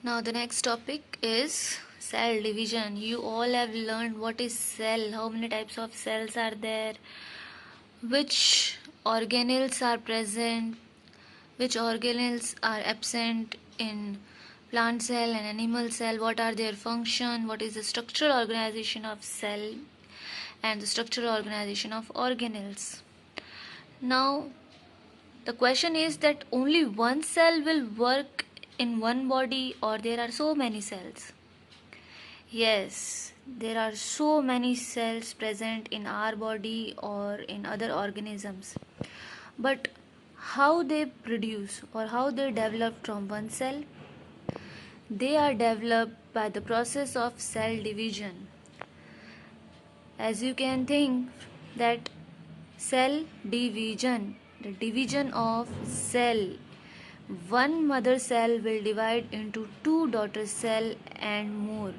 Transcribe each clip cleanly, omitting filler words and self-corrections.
Now the next topic is cell division. You all have learned what is cell, how many types of cells are there, which organelles are present, which organelles are absent in plant cell and animal cell, what are their function, what is the structural organization of cell and the structural organization of organelles. Now the question is that only one cell will work in one body or there are so many cells? Yes, there are so many cells present in our body or in other organisms. But how they produce or how they develop from one cell? They are developed by the process of cell division. As you can think that cell division, the division of cell, one mother cell will divide into two daughter cell and more.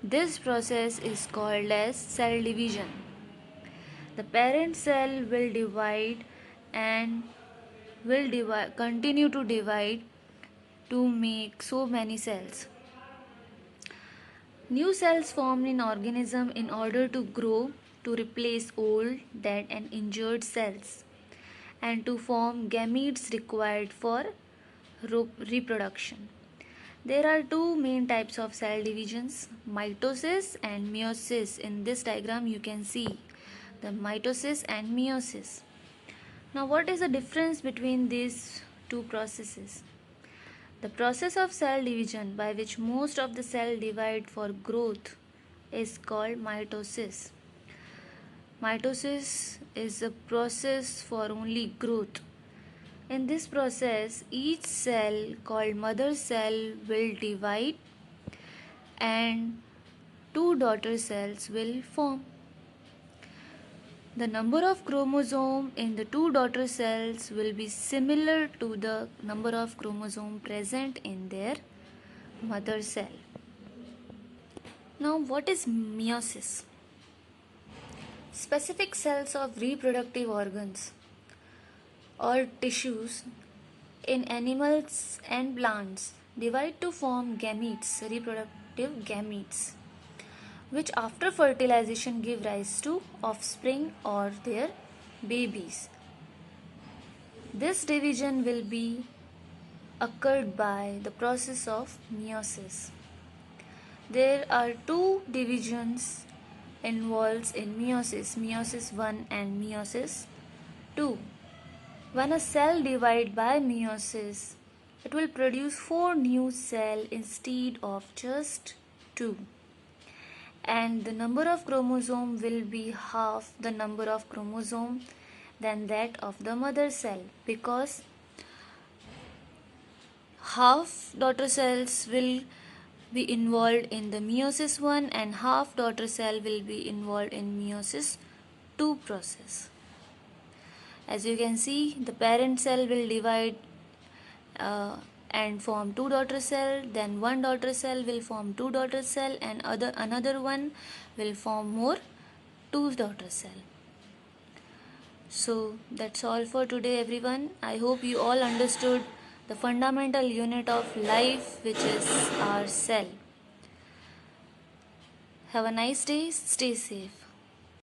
This process is called as cell division. The parent cell will divide and continue to divide to make so many cells. New cells formed in organism in order to grow, to replace old, dead and injured cells, and to form gametes required for reproduction. There are two main types of cell divisions, mitosis and meiosis. In this diagram you can see the mitosis and meiosis. Now what is the difference between these two processes? The process of cell division by which most of the cell divide for growth is called mitosis. Mitosis is a process for only growth. In this process, each cell called mother cell will divide and two daughter cells will form. The number of chromosomes in the two daughter cells will be similar to the number of chromosomes present in their mother cell. Now, what is meiosis? Specific cells of reproductive organs or tissues in animals and plants divide to form gametes, reproductive gametes, which after fertilization give rise to offspring or their babies. This division will be occurred by the process of meiosis. There are two divisions involved in meiosis, meiosis 1 and meiosis 2. When a cell divides by meiosis, it will produce 4 new cells instead of just 2. And the number of chromosomes will be half the number of chromosomes than that of the mother cell, because half daughter cells will be involved in the meiosis 1 and half daughter cell will be involved in meiosis 2 process. As you can see, the parent cell will divide and form two daughter cell, then one daughter cell will form two daughter cell and another one will form more two daughter cell. So that's all for today everyone. I hope you all understood the fundamental unit of life, which is our cell. Have a nice day, stay safe.